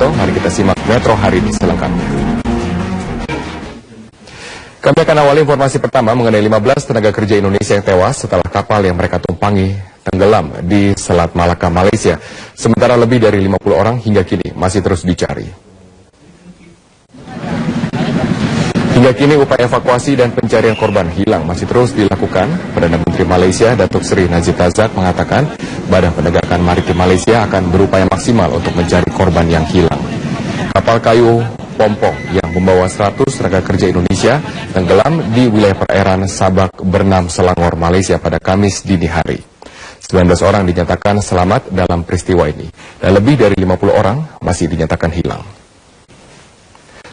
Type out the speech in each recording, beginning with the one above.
Sugiarto. Mari kita simak Metro hari ini selengkapnya. Kami akan awali informasi pertama mengenai 15 tenaga kerja Indonesia yang tewas setelah kapal yang mereka tumpangi tenggelam di Selat Malaka, Malaysia. Sementara lebih dari 50 orang hingga kini masih terus dicari. Hingga kini upaya evakuasi dan pencarian korban hilang masih terus dilakukan. Perdana Menteri Malaysia Datuk Seri Najib Razak mengatakan Badan Penegakan Maritim Malaysia akan berupaya maksimal untuk mencari korban yang hilang. Kapal kayu Pompong yang membawa 100 tenaga kerja Indonesia tenggelam di wilayah perairan Sabak Bernam, Selangor, Malaysia pada Kamis dini hari. 19 orang dinyatakan selamat dalam peristiwa ini dan lebih dari 50 orang masih dinyatakan hilang.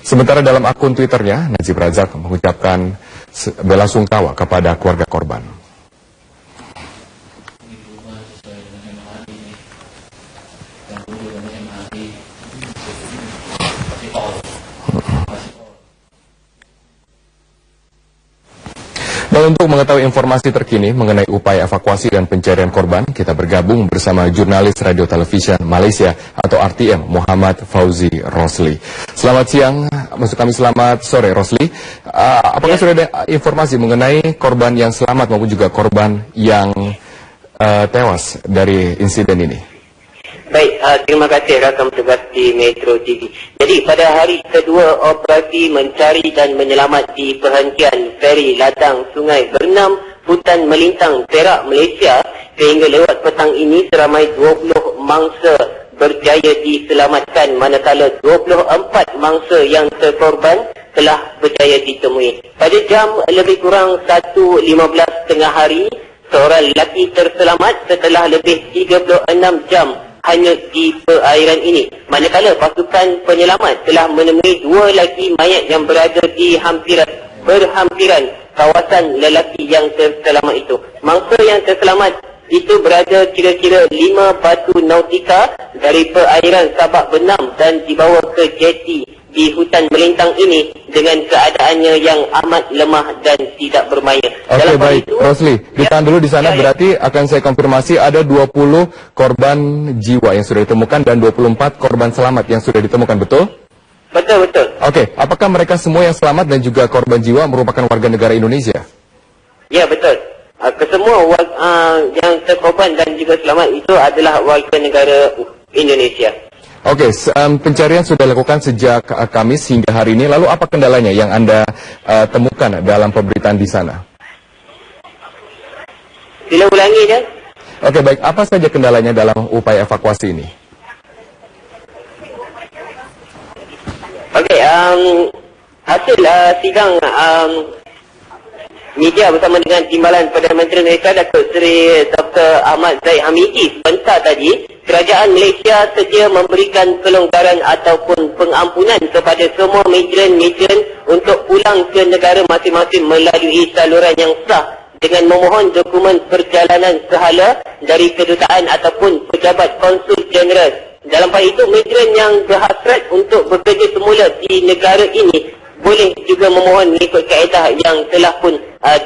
Sementara dalam akun Twitternya, Najib Razak mengucapkan bela sungkawa kepada keluarga korban. Dan untuk mengetahui informasi terkini mengenai upaya evakuasi dan pencarian korban, kita bergabung bersama jurnalis Radio Television Malaysia atau RTM Muhammad Fauzi Rosli. Selamat siang, maksud kami selamat sore Rosli. Apakah sudah ada informasi mengenai korban yang selamat maupun juga korban yang tewas dari insiden ini? Baik, terima kasih rakan petugas di Metro TV. Jadi pada hari kedua operasi mencari dan menyelamat di perhentian feri ladang Sungai Bernam, Hutan Melintang, Perak, Malaysia, sehingga lewat petang ini seramai 20 mangsa berjaya diselamatkan, manakala 24 mangsa yang terkorban telah berjaya ditemui. Pada jam lebih kurang 1.15 tengah hari, seorang lelaki terselamat setelah lebih 36 jam hanya di perairan ini, manakala pasukan penyelamat telah menemui 2 lelaki mayat yang berada di berhampiran kawasan lelaki yang terselamat itu. Mangsa yang terselamat itu berada kira-kira 5 batu nautika dari perairan Sabak Bernam dan dibawa ke jeti di Hutan Melintang ini dengan keadaannya yang amat lemah dan tidak bermaya. Oke, baik, Rosli, ditahan dulu di sana. Berarti akan saya konfirmasi ada 20 korban jiwa yang sudah ditemukan dan 24 korban selamat yang sudah ditemukan, betul? Betul, betul. Oke, apakah mereka semua yang selamat dan juga korban jiwa merupakan warga negara Indonesia? Ya, betul. Kesemua yang terkorban dan juga selamat itu adalah warga negara Indonesia. Oke, pencarian sudah dilakukan sejak Kamis hingga hari ini. Lalu apa kendalanya yang Anda temukan dalam pemberitaan di sana? Sila ulangi ya. Oke, baik. Apa saja kendalanya dalam upaya evakuasi ini? Oke, hasil sidang media bersama dengan Timbalan Perdana Menteri Malaysia Datuk Seri Dr. Ahmad Zahid Hamidi sebentar tadi, kerajaan Malaysia sedia memberikan kelonggaran ataupun pengampunan kepada semua migran-migran untuk pulang ke negara masing-masing melalui saluran yang sah dengan memohon dokumen perjalanan sehala dari kedutaan ataupun pejabat konsul jeneral. Dalam hal itu, migran yang berhasrat untuk bekerja semula di negara ini boleh juga memohon mengikut kaedah yang telah pun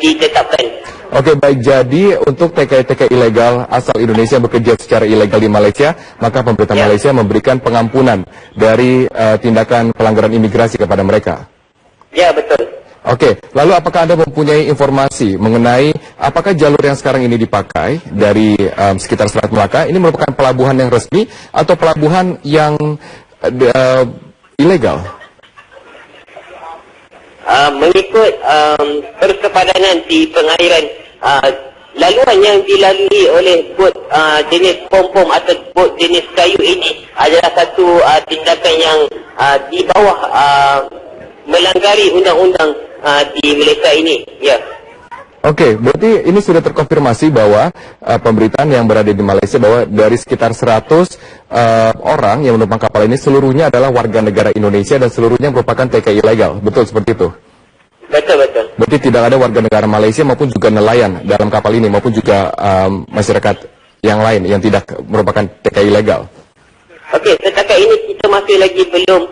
ditetapkan. Oke, baik. Jadi untuk TKI ilegal asal Indonesia bekerja secara ilegal di Malaysia, maka pemerintah Malaysia memberikan pengampunan dari tindakan pelanggaran imigrasi kepada mereka. Ya, betul. Oke, lalu apakah Anda mempunyai informasi mengenai apakah jalur yang sekarang ini dipakai dari sekitar Selat Melaka ini merupakan pelabuhan yang resmi atau pelabuhan yang ilegal? Mengikut persepadanan di pengairan, laluan yang dilalui oleh bot jenis pom-pom atau bot jenis kayu ini adalah satu tindakan yang di bawah melanggari undang-undang di Malaysia ini. Ya. Oke, berarti ini sudah terkonfirmasi bahwa pemberitaan yang berada di Malaysia bahwa dari sekitar 100 orang yang menumpang kapal ini seluruhnya adalah warga negara Indonesia dan seluruhnya merupakan TKI ilegal. Betul seperti itu? Betul, betul. Berarti tidak ada warga negara Malaysia maupun juga nelayan dalam kapal ini maupun juga masyarakat yang lain yang tidak merupakan TKI ilegal. Okey, setakat ini kita masih lagi belum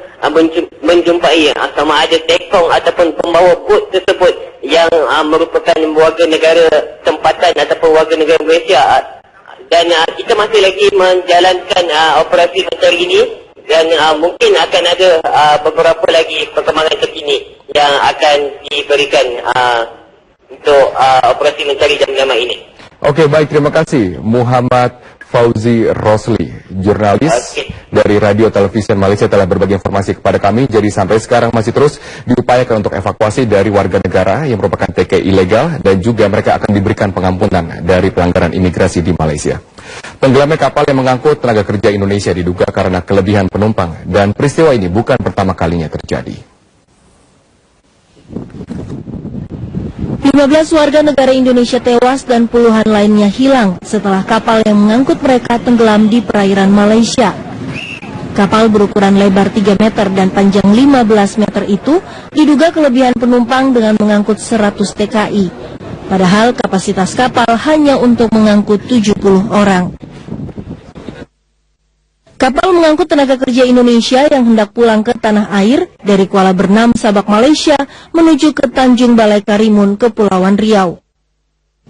menjumpai sama ada tekong ataupun pembawa bot tersebut yang merupakan warga negara tempatan ataupun warga negara Malaysia. Dan kita masih lagi menjalankan operasi mencari ini dan mungkin akan ada beberapa lagi perkembangan terkini yang akan diberikan untuk operasi mencari dan menyelamat ini. Oke, baik, terima kasih Muhammad Fauzi Rosli, jurnalis dari Radio Televisi Malaysia, telah berbagi informasi kepada kami. Jadi sampai sekarang masih terus diupayakan untuk evakuasi dari warga negara yang merupakan TKI ilegal, dan juga mereka akan diberikan pengampunan dari pelanggaran imigrasi di Malaysia. Tenggelamnya kapal yang mengangkut tenaga kerja Indonesia diduga karena kelebihan penumpang, dan peristiwa ini bukan pertama kalinya terjadi. 15 warga negara Indonesia tewas dan puluhan lainnya hilang setelah kapal yang mengangkut mereka tenggelam di perairan Malaysia. Kapal berukuran lebar 3 meter dan panjang 15 meter itu diduga kelebihan penumpang dengan mengangkut 100 TKI. Padahal kapasitas kapal hanya untuk mengangkut 70 orang. Kapal mengangkut tenaga kerja Indonesia yang hendak pulang ke tanah air dari Kuala Bernam, Sabak, Malaysia menuju ke Tanjung Balai Karimun, Kepulauan Riau.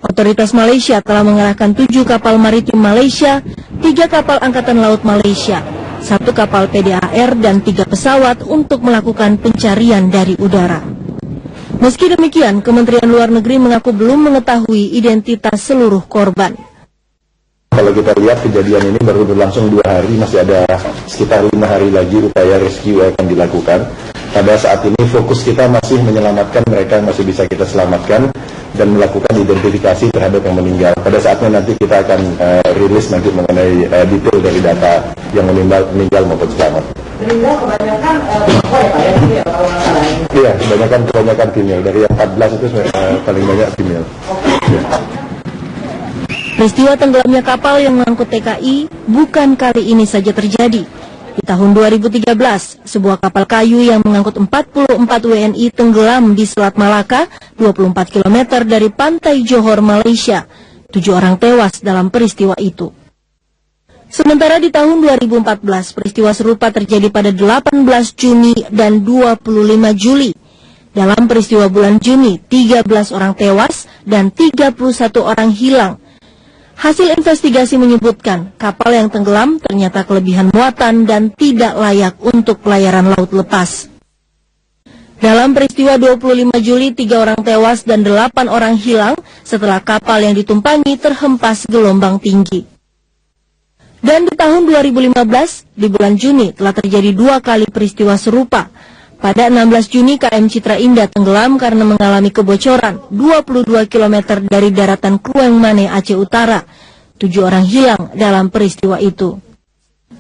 Otoritas Malaysia telah mengerahkan 7 kapal maritim Malaysia, 3 kapal Angkatan Laut Malaysia, 1 kapal PDAR dan 3 pesawat untuk melakukan pencarian dari udara. Meski demikian, Kementerian Luar Negeri mengaku belum mengetahui identitas seluruh korban. Kalau kita lihat kejadian ini baru berlangsung 2 hari, masih ada sekitar 5 hari lagi upaya rescue akan dilakukan. Pada saat ini fokus kita masih menyelamatkan mereka yang masih bisa kita selamatkan dan melakukan identifikasi terhadap yang meninggal. Pada saatnya nanti kita akan rilis nanti mengenai detail dari data yang meninggal maupun selamat. Meninggal kebanyakan perempuan ya Pak ya? Iya, kebanyakan female. Dari yang 14 itu paling banyak female. Ya. Peristiwa tenggelamnya kapal yang mengangkut TKI bukan kali ini saja terjadi. Di tahun 2013, sebuah kapal kayu yang mengangkut 44 WNI tenggelam di Selat Malaka, 24 km dari pantai Johor, Malaysia. 7 orang tewas dalam peristiwa itu. Sementara di tahun 2014, peristiwa serupa terjadi pada 18 Juni dan 25 Juli. Dalam peristiwa bulan Juni, 13 orang tewas dan 31 orang hilang. Hasil investigasi menyebutkan kapal yang tenggelam ternyata kelebihan muatan dan tidak layak untuk pelayaran laut lepas. Dalam peristiwa 25 Juli, 3 orang tewas dan 8 orang hilang setelah kapal yang ditumpangi terhempas gelombang tinggi. Dan di tahun 2015, di bulan Juni telah terjadi 2 kali peristiwa serupa. Pada 16 Juni, KM Citra Indah tenggelam karena mengalami kebocoran 22 km dari daratan Kluang Mane, Aceh Utara. 7 orang hilang dalam peristiwa itu.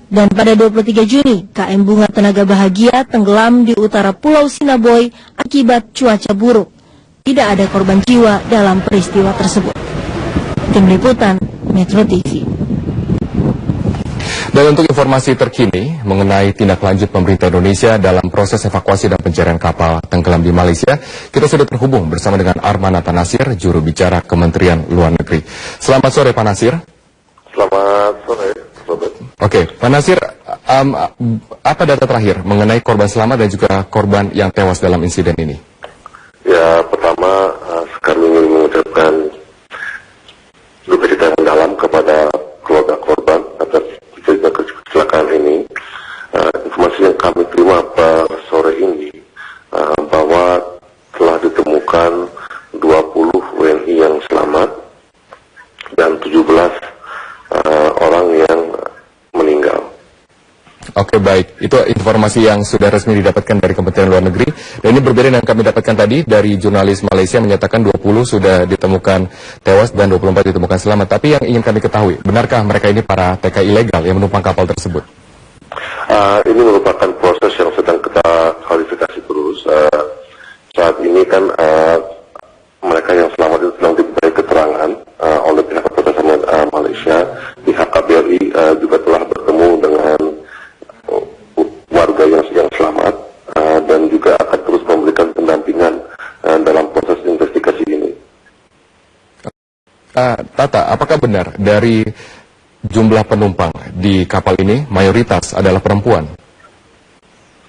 Dan pada 23 Juni, KM Bunga Tenaga Bahagia tenggelam di utara Pulau Sinaboy akibat cuaca buruk. Tidak ada korban jiwa dalam peristiwa tersebut. Tim Liputan, Metro TV. Dan untuk informasi terkini mengenai tindak lanjut pemerintah Indonesia dalam proses evakuasi dan pencarian kapal tenggelam di Malaysia, kita sudah terhubung bersama dengan Armanata Nasir, juru bicara Kementerian Luar Negeri. Selamat sore, Pak Nasir. Selamat sore, Robert. Oke, Pak Nasir, apa data terakhir mengenai korban selamat dan juga korban yang tewas dalam insiden ini? Ya, pertama kami ingin mengucapkan duka cita yang mendalam kepada keluarga korban atas kecelakaan ini. Informasi yang kami terima pada sore ini bahwa telah ditemukan 20 WNI yang selamat dan 17 orang yang meninggal. Oke, baik. Itu informasi yang sudah resmi didapatkan dari Kementerian Luar Negeri. Dan ini berbeda dengan kami dapatkan tadi dari jurnalis Malaysia menyatakan 20 sudah ditemukan tewas dan 24 ditemukan selamat. Tapi yang ingin kami ketahui, benarkah mereka ini para TKI ilegal yang menumpang kapal tersebut? Ini merupakan proses yang sedang kita klarifikasi terus. Saat ini kan mereka yang selamat itu sedang diberi keterangan oleh pihak kepolisian Malaysia. Pihak KBRI juga telah bertemu dengan warga yang selamat dan juga akan terus memberikan pendampingan dalam proses investigasi ini. Tata, apakah benar dari jumlah penumpang di kapal ini mayoritas adalah perempuan?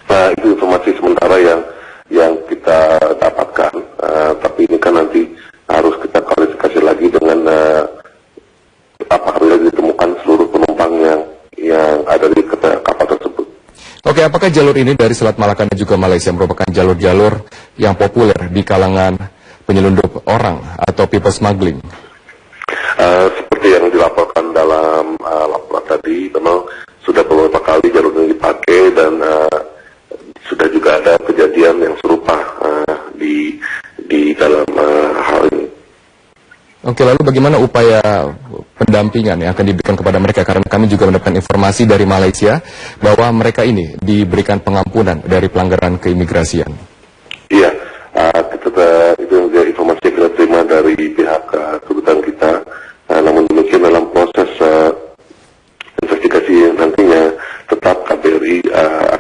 Itu informasi sementara yang kita dapatkan, tapi ini kan nanti harus kita klarifikasi lagi dengan apabila ditemukan seluruh penumpang yang ada di kapal tersebut. Oke, apakah jalur ini dari Selat Malaka dan juga Malaysia merupakan jalur-jalur yang populer di kalangan penyelundup orang atau people smuggling? Seperti yang dilaporkan dalam laporan tadi, memang sudah beberapa kali jalur ini dipakai dan sudah juga ada kejadian yang serupa di dalam hal ini. Oke, lalu bagaimana upaya pendampingan yang akan diberikan kepada mereka? Karena kami juga mendapatkan informasi dari Malaysia bahwa mereka ini diberikan pengampunan dari pelanggaran keimigrasian. Iya, itu juga informasi yang kita terima dari pihak kedutaan kita. Namun demikian dalam proses investigasi nantinya tetap KBRI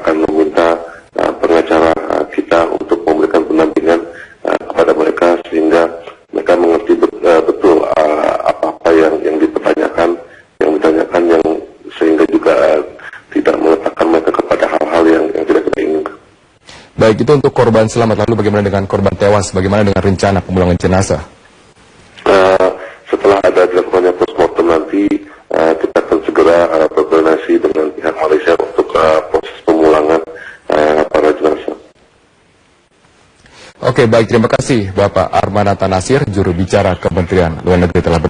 akan meminta pengacara kita untuk memberikan pendampingan kepada mereka sehingga mereka mengerti betul apa-apa yang ditanyakan yang sehingga juga tidak meletakkan mereka kepada hal-hal yang tidak kita inginkan. Baik, itu untuk korban selamat. Lalu bagaimana dengan korban tewas? Bagaimana dengan rencana pemulangan jenazah? Setelah ada dilakukannya postmortem nanti, kita akan segera berkoordinasi dengan pihak Malaysia untuk proses pemulangan para jenazah. Oke, baik. Terima kasih Bapak Armanata Nasir, juru bicara Kementerian Luar Negeri telah